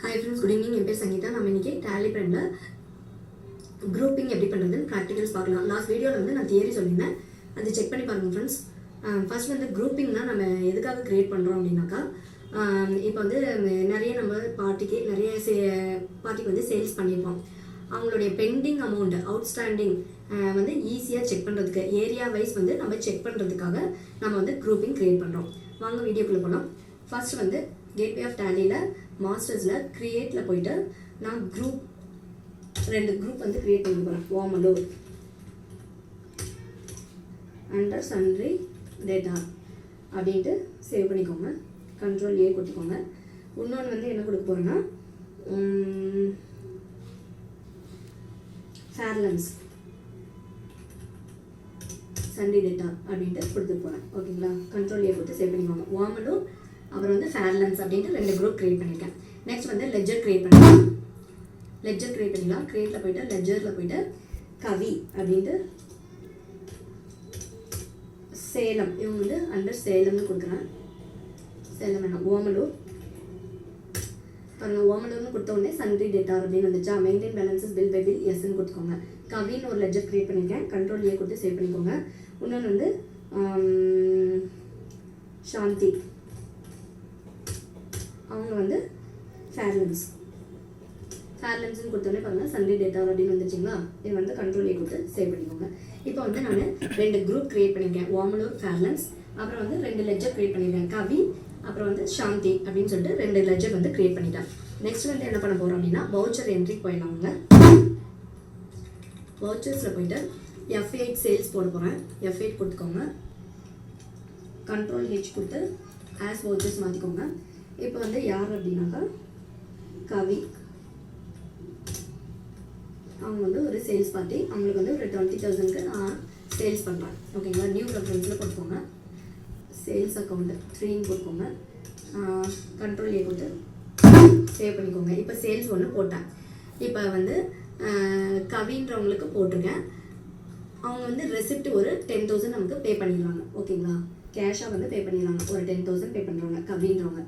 Hi friends, good evening. என் பேர் சங்கீதா. நம்ம இன்னைக்கு டேலி பிரெண்ட்ல குரூப்பிங் எப்படி பண்ணுறதுன்னு ப்ராக்டிகல்ஸ் பார்க்கலாம். லாஸ்ட் வீடியோவில் வந்து நான் தியரி சொல்லியிருந்தேன், அது செக் பண்ணி பாருங்கள் ஃப்ரெண்ட்ஸ். ஃபர்ஸ்ட் வந்து குரூப்பிங்னா நம்ம எதுக்காக க்ரியேட் பண்ணுறோம் அப்படின்னாக்கா, இப்போ வந்து நிறைய நம்ம பார்ட்டிக்கு வந்து சேல்ஸ் பண்ணியிருப்போம். அவங்களுடைய பெண்டிங் அமௌண்ட் அவுட்ஸ்டாண்டிங் வந்து ஈஸியாக செக் பண்ணுறதுக்கு, ஏரியா வைஸ் வந்து நம்ம செக் பண்ணுறதுக்காக நம்ம வந்து குரூப்பிங் க்ரியேட் பண்ணுறோம். வாங்க வீடியோக்குள்ளே போகலாம். ஃபர்ஸ்ட் வந்து கேட்வே ஆஃப் டேலியில் மாஸ்டர்ஸில் க்ரியேட்டில் போயிட்டு நான் ரெண்டு குரூப் வந்து க்ரியேட் பண்ணி போகிறேன். வார்மலூர் அண்டர் சன்ட்ரி டேட்டா அப்படின்ட்டு சேவ் பண்ணிக்கோங்க. கண்ட்ரோல் ஏ கொடுத்துக்கோங்க. இன்னொன்று வந்து என்ன கொடுக்க போகிறேன்னா ஃபேர்லன்ஸ் சன்ட்ரி டேட்டா அப்படின்ட்டு கொடுத்துட்டு போகிறேன். ஓகேங்களா? கண்ட்ரோல் ஏ கொடுத்து சேவ் பண்ணிக்கோங்க. வார்மலூர் அப்புறம் வந்து ஃபேர்லன்ஸ் அப்படின்ட்டு ரெண்டு குரூப் க்ரியேட் பண்ணியிருக்கேன். நெக்ஸ்ட் வந்து லெஜர் க்ரியேட் பண்ணிக்கலாம். க்ரியேட்டில் போய்ட்டு லெஜரில் போய்ட்டு கவி அப்படின்ட்டு சேலம், இவங்க வந்து அண்டர் சேலம்னு கொடுக்குறேன். சேலம் வேணாம், ஓமலூர் பாருங்கள். ஓமலூர்னு கொடுத்த உடனே சன்ட்ரி டேட்டா அப்படின்னு வந்துச்சா. Maintain balances bill by bill எஸ்ன்னு கொடுத்துக்கோங்க. கவின்னு ஒரு லெஜர் க்ரியேட் பண்ணியிருக்கேன். கண்ட்ரோல் ஏ கொடுத்து சேவ் பண்ணிக்கோங்க. இன்னொன்று வந்து சாந்தி, அவங்க வந்து ஃபேர்லன்ஸ்னு கொடுத்தோடனே பாருங்கள் சன்ட்ரி டேட்டா அப்படின்னு வந்துச்சுங்களா. இது வந்து கண்ட்ரோல் ஏ கொடுத்து சேவ் பண்ணிக்கோங்க. இப்போ வந்து நான் ரெண்டு குரூப் க்ரியேட் பண்ணியிருக்கேன். வார்மலூர் ஃபேர்லன்ஸ், அப்புறம் வந்து ரெண்டு லெஜர் க்ரியேட் பண்ணியிருக்கேன். கவி அப்புறம் வந்து சாந்தி அப்படின்னு சொல்லிட்டு ரெண்டு லெஜர் வந்து க்ரியேட் பண்ணிட்டேன். நெக்ஸ்ட் வந்து என்ன பண்ண போகிறோம் அப்படின்னா வவுச்சர் என்ட்ரி போயிடலாங்க. வவுச்சர்ஸில் போயிட்டு F8 சேல்ஸ் போட போகிறேன். F8 கொடுத்துக்கோங்க. கண்ட்ரோல் ஹெச் கொடுத்து ஆஸ் வவுச்சர்ஸ் மாற்றிக்கோங்க. இப்போ வந்து யார் அப்படின்னாக்கா கவி, அவங்க வந்து ஒரு சேல்ஸ் பார்ட்டி. அவங்களுக்கு வந்து ஒரு 20,000க்கு நான் சேல்ஸ் பண்ணுறேன். ஓகேங்களா? நியூ ரெஃபரன்ஸில் கொடுத்துக்கோங்க. சேல்ஸ் அக்கௌண்ட் 3ன்னு கொடுத்துக்கோங்க. கண்ட்ரோல் ஏ கொடுத்து சேவ் பண்ணிக்கோங்க. இப்போ சேல்ஸ் ஒன்று போட்டேன். இப்போ வந்து கவின்றவங்களுக்கு போட்டிருக்கேன். அவங்க வந்து ரெசிப்ட் ஒரு 10,000 நமக்கு பே பண்ணிடுவாங்க. ஓகேங்களா? கேஷாக வந்து பே பண்ணிடுவாங்க. ஒரு 10,000 பே பண்ணுறாங்க. கவின்றவங்க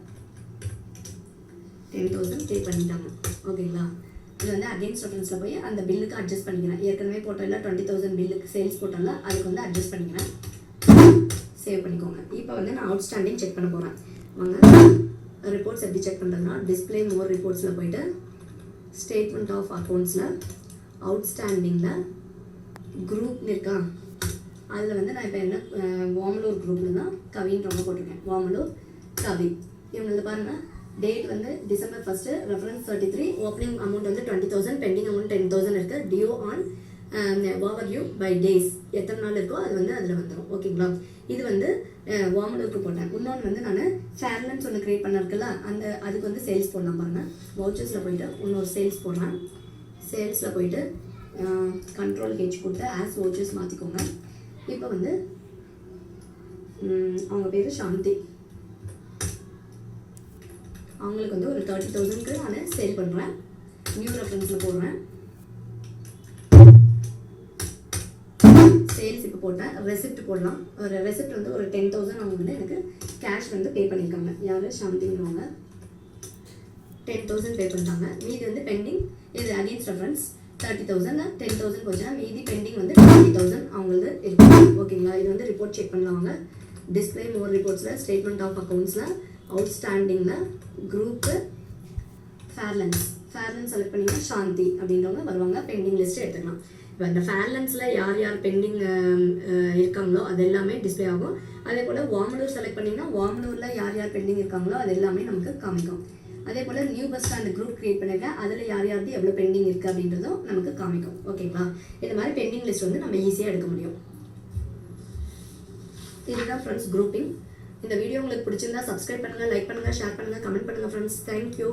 10,000 பே பண்ணிட்டாங்க. ஓகேங்களா? இது வந்து அகெயின்ஸ்ட் ரெஃபரன்ஸில் போய் அந்த பில்லுக்கு அட்ஜஸ்ட் பண்ணிக்கிறேன். ஏற்கனவே போட்டல 20,000 பில்லுக்கு சேல்ஸ் போட்டல, அதுக்கு வந்து அட்ஜஸ்ட் பண்ணிக்கிறேன். சேவ் பண்ணிக்கோங்க. இப்போ வந்து நான் அவுட்ஸ்டாண்டிங் செக் பண்ண போகிறேன். வாங்க ரிப்போர்ட்ஸ் எப்படி செக் பண்ணுறதுனா டிஸ்பிளே மோர் ரிப்போர்ட்ஸில் போயிட்டு ஸ்டேட்மெண்ட் ஆஃப் அக்கௌண்ட்ஸில் அவுட்ஸ்டாண்டிங்கில் குரூப் இருக்கா, அதில் வந்து நான் இப்போ என்ன வார்மலூர் குரூப்பில் தான் கவின்றவங்க போட்டிருக்கேன். வார்மலூர் கவி, இவங்களது பாருங்கள். டேட் வந்து December 1, ரெஃபரன்ஸ் 33, ஓப்பனிங் அமௌண்ட் வந்து 20,000, பெண்டிங் அமௌண்ட் 10,000 இருக்குது. Due on overdue by days, எத்தனை நாள் இருக்கோ அது வந்து அதில் வந்துடும். ஓகேங்களா? இது வந்து வார்மலூருக்கு போட்டேன். இன்னொன்று வந்து நான் ஃபேர்லன்ஸ் ஒன்று க்ரியேட் பண்ணிருக்குல்ல, அதுக்கு வந்து சேல்ஸ் போடலாம் பாருங்கள். வவுச்சர்ஸில் போயிட்டு இன்னொரு சேல்ஸ் போடுறேன். சேல்ஸில் போயிட்டு கண்ட்ரோல் ஹெச் கொடுத்து ஆஸ் வவுச்சர்ஸ் மாற்றிக்கோங்க. இப்போ வந்து அவங்க பேர் சாந்தி, அவங்களுக்கு வந்து ஒரு 30,000க்கு நான் சேல் பண்ணுறேன். நியூ ரெஃபரன்ஸில் போடுறேன். சேல்ஸ் இப்போ போட்டேன். ரெசிப்ட் போடலாம். ஒரு ரெசிப்ட் வந்து ஒரு 10,000 அவங்க வந்து எனக்கு கேஷ் வந்து பே பண்ணியிருக்காங்க. யார்? சாந்திங்கிறவங்க 10,000 பே பண்ணிட்டாங்க. மீதி வந்து பெண்டிங், இது அகெயின்ஸ்ட் ரெஃபரன்ஸ் 30,000, 10,000 போச்சுன்னா மீதி பெண்டிங் வந்து 20,000 அவங்களது இருக்கு. ஓகேங்களா? இது வந்து ரிப்போர்ட் செக் பண்ணலாங்க. டிஸ்பிளே மோர் ரிப்போர்ட்ஸில் ஸ்டேட்மெண்ட் ஆஃப் அக்கௌண்ட்ஸில் அவுட்ஸ்டாண்டிங்கில் குரூப்பு ஃபேர்லன்ஸ் செலக்ட் பண்ணிங்கன்னா சாந்தி அப்படின்றவங்க வருவாங்க. பெண்டிங் லிஸ்ட்டு எடுத்துக்கலாம். இப்போ இந்த ஃபேர்லன்ஸில் யார் யார் பெண்டிங் இருக்காங்களோ அது எல்லாமே டிஸ்பிளே ஆகும். அதே போல் வார்மலூர் செலக்ட் பண்ணிங்கன்னா வார்மலூரில் யார் யார் பெண்டிங் இருக்காங்களோ அது எல்லாமே நமக்கு காமிக்கும். அதே போல் new bus stand group create பண்ணியிருக்கேன். அதில் யார் யாருக்கு எவ்வளோ பெண்டிங் இருக்குது அப்படின்றதும் நமக்கு காமிக்கும். ஓகேங்களா? இந்த மாதிரி பெண்டிங் லிஸ்ட் வந்து நம்ம ஈஸியாக எடுக்க முடியும். இதுதான் ஃப்ரெண்ட்ஸ் குரூப்பிங். இந்த வீடியோ உங்களுக்கு பிடிச்சிருந்தா சப்ஸ்கிரைப் பண்ணுங்கள், லைக் பண்ணுங்கள், ஷேர் பண்ணுங்கள், கமெண்ட் பண்ணுங்கள் ஃப்ரெண்ட்ஸ். தேங்க்யூ.